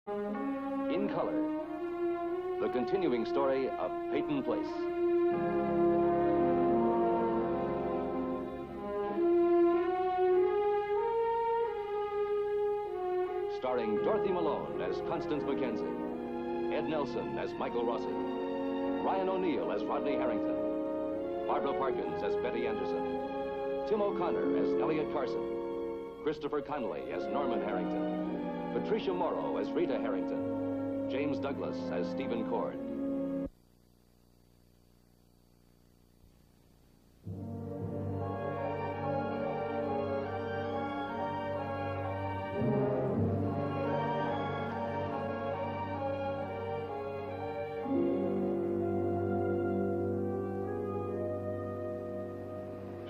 In color, the continuing story of Peyton Place. Starring Dorothy Malone as Constance Mackenzie, Ed Nelson as Michael Rossi, Ryan O'Neill as Rodney Harrington, Barbara Parkins as Betty Anderson, Tim O'Connor as Elliot Carson, Christopher Connolly as Norman Harrington, Patricia Morrow as Rita Harrington, James Douglas as Stephen Cord.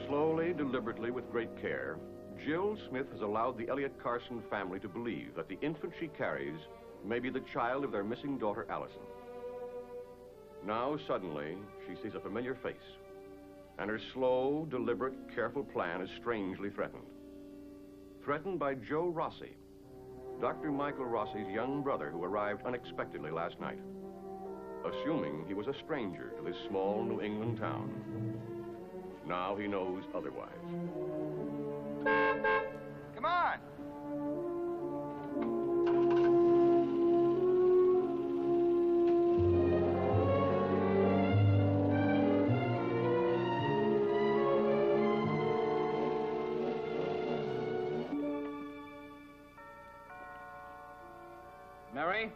Slowly, deliberately, with great care, Jill Smith has allowed the Elliot Carson family to believe that the infant she carries may be the child of their missing daughter, Allison. Now, suddenly, she sees a familiar face, and her slow, deliberate, careful plan is strangely threatened. Threatened by Joe Rossi, Dr. Michael Rossi's young brother who arrived unexpectedly last night, assuming he was a stranger to this small New England town. Now he knows otherwise. Come on. Mary?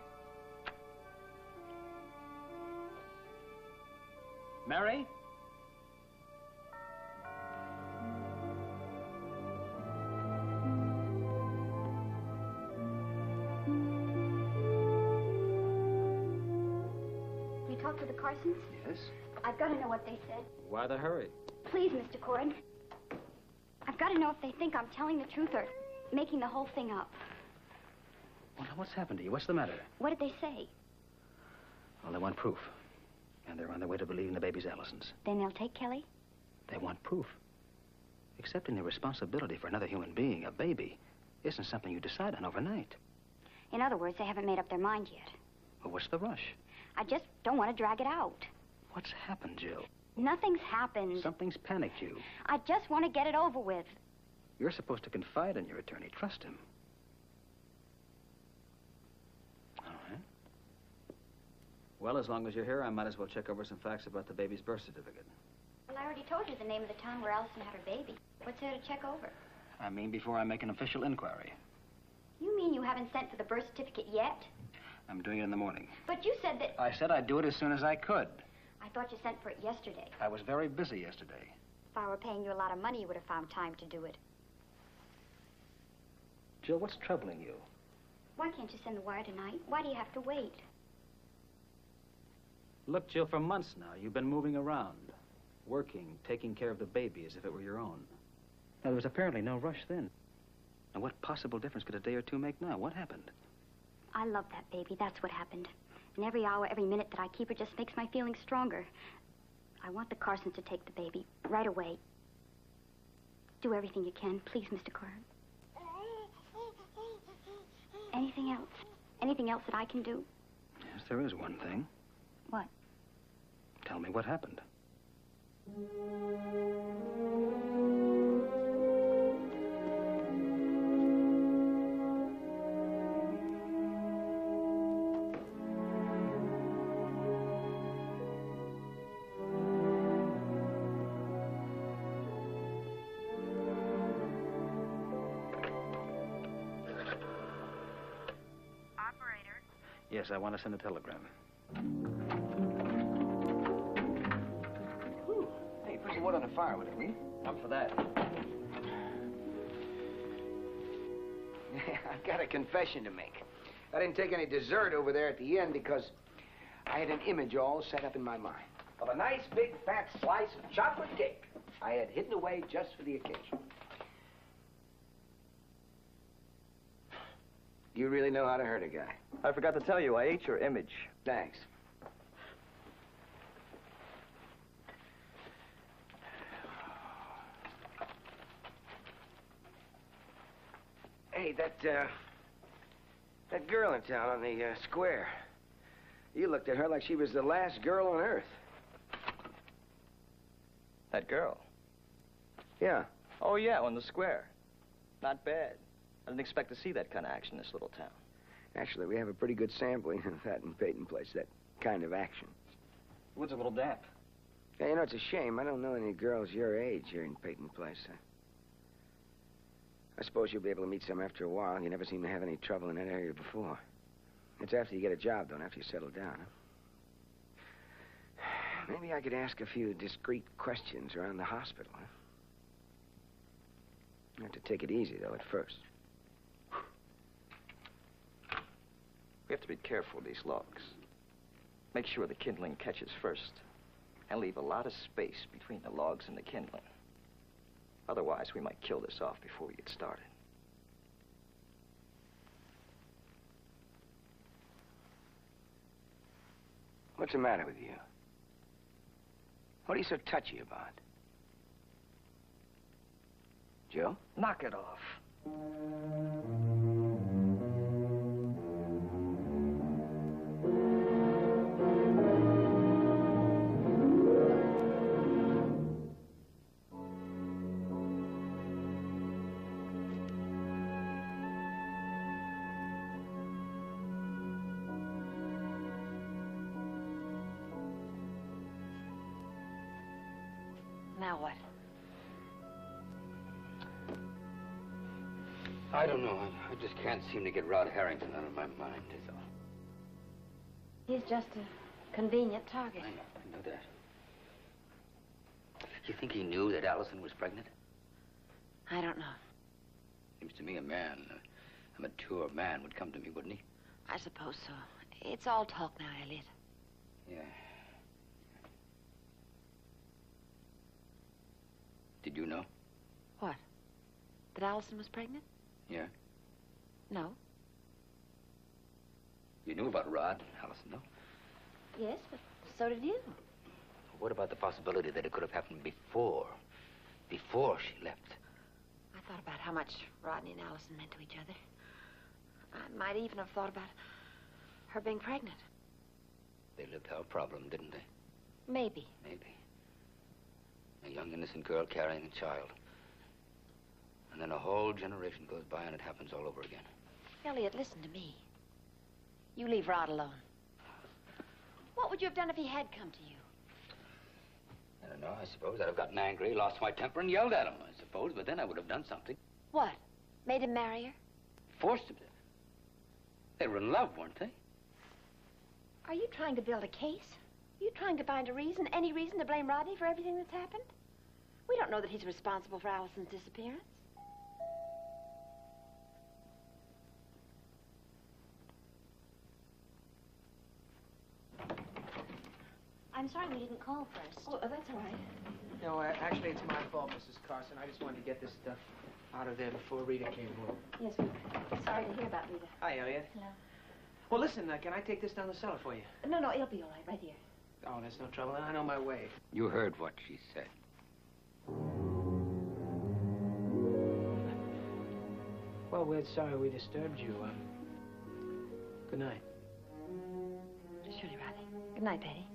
Mary? You talked to the Carsons? Yes? I've got to know what they said. Why the hurry? Please, Mr. Cord. I've got to know if they think I'm telling the truth or making the whole thing up. Well, now, what's happened to you? What's the matter? What did they say? Well, they want proof. And they're on their way to believing the baby's Allison's. Then they'll take Kelly? They want proof. Accepting the responsibility for another human being, a baby, isn't something you decide on overnight. In other words, they haven't made up their mind yet. Well, what's the rush? I just don't want to drag it out. What's happened, Jill? Nothing's happened. Something's panicked you. I just want to get it over with. You're supposed to confide in your attorney. Trust him. All right. Well, as long as you're here, I might as well check over some facts about the baby's birth certificate. Well, I already told you the name of the town where Allison had her baby. What's there to check over? I mean, before I make an official inquiry. You mean you haven't sent for the birth certificate yet? I'm doing it in the morning. But you said that... I said I'd do it as soon as I could. I thought you sent for it yesterday. I was very busy yesterday. If I were paying you a lot of money, you would have found time to do it. Jill, what's troubling you? Why can't you send the wire tonight? Why do you have to wait? Look, Jill, for months now, you've been moving around. Working, taking care of the baby as if it were your own. Now, there was apparently no rush then. And what possible difference could a day or two make now? What happened? I love that baby. That's what happened. And every hour, every minute that I keep her just makes my feelings stronger. I want the Carsons to take the baby right away. Do everything you can, please, Mr. Cord. Anything else? Anything else that I can do? Yes, there is one thing. What? Tell me what happened. Yes, I want to send a telegram. Ooh. Hey, put some wood on the fire, would it, me? I'm for that. I've got a confession to make. I didn't take any dessert over there at the inn because I had an image all set up in my mind of a nice big fat slice of chocolate cake I had hidden away just for the occasion. You really know how to hurt a guy. I forgot to tell you, I ate your image. Thanks. Hey, That girl in town on the square. You looked at her like she was the last girl on earth. That girl? Yeah. Oh, yeah, on the square. Not bad. I didn't expect to see that kind of action in this little town. Actually, we have a pretty good sampling of that in Peyton Place, that kind of action. Wood's a little damp. Yeah, you know, it's a shame. I don't know any girls your age here in Peyton Place. I suppose you'll be able to meet some after a while. You never seem to have any trouble in that area before. It's after you get a job, though, after you settle down, huh? Maybe I could ask a few discreet questions around the hospital, huh? You have to take it easy, though, at first. We have to be careful with these logs. Make sure the kindling catches first. And leave a lot of space between the logs and the kindling. Otherwise, we might kill this off before we get started. What's the matter with you? What are you so touchy about? Joe? Knock it off. Now what? I don't know. I just can't seem to get Rod Harrington out of my mind, is all. He's just a convenient target. I know that. You think he knew that Allison was pregnant? I don't know. Seems to me a mature man would come to me, wouldn't he? I suppose so. It's all talk now, Elliot. Yeah. Did you know? What? That Allison was pregnant? Yeah. No. You knew about Rod and Allison, no? Yes, but so did you. What about the possibility that it could have happened before she left? I thought about how much Rodney and Allison meant to each other. I might even have thought about her being pregnant. They lived our problem, didn't they? Maybe. Maybe. A young, innocent girl carrying a child. And then a whole generation goes by and it happens all over again. Elliot, listen to me. You leave Rod alone. What would you have done if he had come to you? I don't know. I suppose I'd have gotten angry, lost my temper, and yelled at him, I suppose. But then I would have done something. What? Made him marry her? Forced him to. They were in love, weren't they? Are you trying to build a case? Are you trying to find a reason, any reason to blame Rodney for everything that's happened? We don't know that he's responsible for Allison's disappearance. I'm sorry we didn't call first. Oh, that's all right. No, actually, it's my fault, Mrs. Carson. I just wanted to get this stuff out of there before Rita came home. Yes, we're sorry to hear about Rita. Hi, Elliot. Hello. Well, listen, can I take this down the cellar for you? No, it'll be all right, right here. Oh, that's no trouble. I know my way. You heard what she said. Well, we're sorry we disturbed you. Good night. Surely, Rodney. Good night, Betty.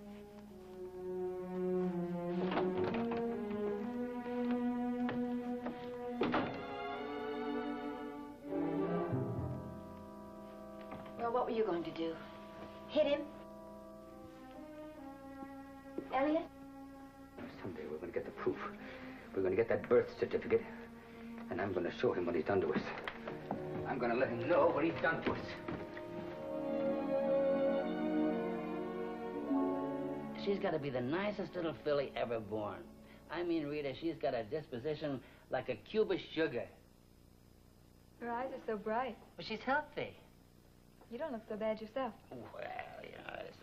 Well, what were you going to do? Hit him? Elliot? Someday we're going to get the proof. We're going to get that birth certificate. And I'm going to show him what he's done to us. I'm going to let him know what he's done to us. She's got to be the nicest little filly ever born. I mean, Rita, she's got a disposition like a cube of sugar. Her eyes are so bright. But she's healthy. You don't look so bad yourself. Well, you know, it's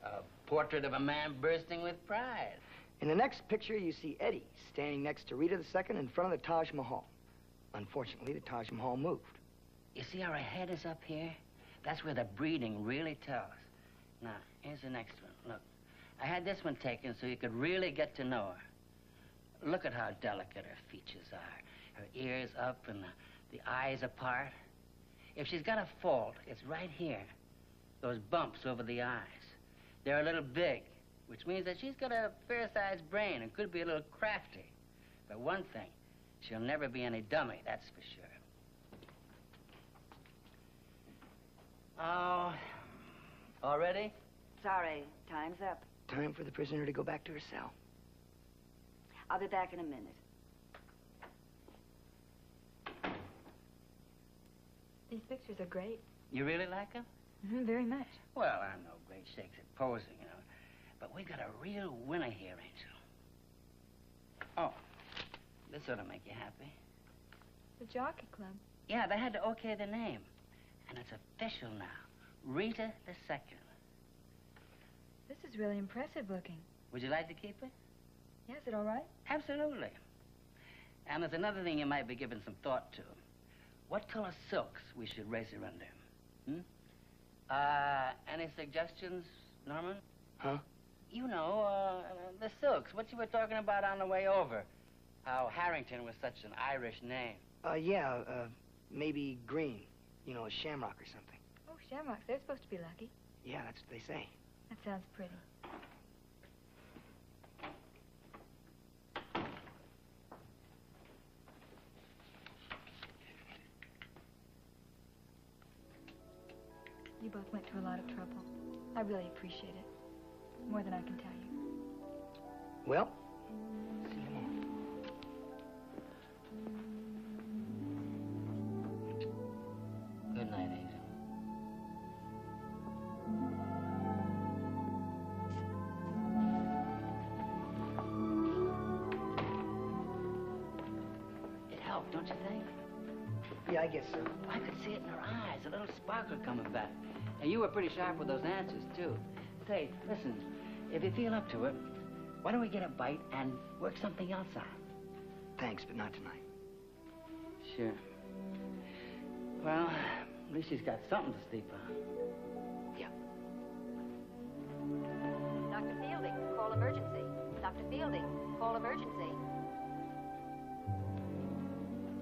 a portrait of a man bursting with pride. In the next picture, you see Eddie standing next to Rita II in front of the Taj Mahal. Unfortunately, the Taj Mahal moved. You see how her head is up here? That's where the breeding really tells. Now, here's the next one. Look, I had this one taken so you could really get to know her. Look at how delicate her features are. Her ears up and the eyes apart. If she's got a fault, it's right here. Those bumps over the eyes. They're a little big, which means that she's got a fair-sized brain and could be a little crafty. But one thing, she'll never be any dummy, that's for sure. Oh, all ready? Sorry, time's up. Time for the prisoner to go back to her cell. I'll be back in a minute. These pictures are great. You really like them? Very much. Well, I'm no great shakes at posing, you know. But we got a real winner here, Angel. Oh, this ought to make you happy. The Jockey Club. Yeah, they had to okay the name. And it's official now. Rita the Second. This is really impressive looking. Would you like to keep it? Yeah, is it all right? Absolutely. And there's another thing you might be giving some thought to. What color silks we should race her under? Any suggestions, Norman? Huh? You know, the silks, what you were talking about on the way over. How Harrington was such an Irish name. Yeah, maybe green. You know, a shamrock or something. Oh, shamrocks, they're supposed to be lucky. Yeah, that's what they say. That sounds pretty. You both went to a lot of trouble. I really appreciate it. More than I can tell you. Well, see you tomorrow. Good night, Angel. It helped, don't you think? Yeah, I guess so. I could see it in her eyes, a little sparkle coming back. And you were pretty sharp with those answers, too. Say, listen, if you feel up to it, why don't we get a bite and work something else out? Thanks, but not tonight. Sure. Well, at least she's got something to sleep on. Yeah. Dr. Fielding, call emergency. Dr. Fielding, call emergency.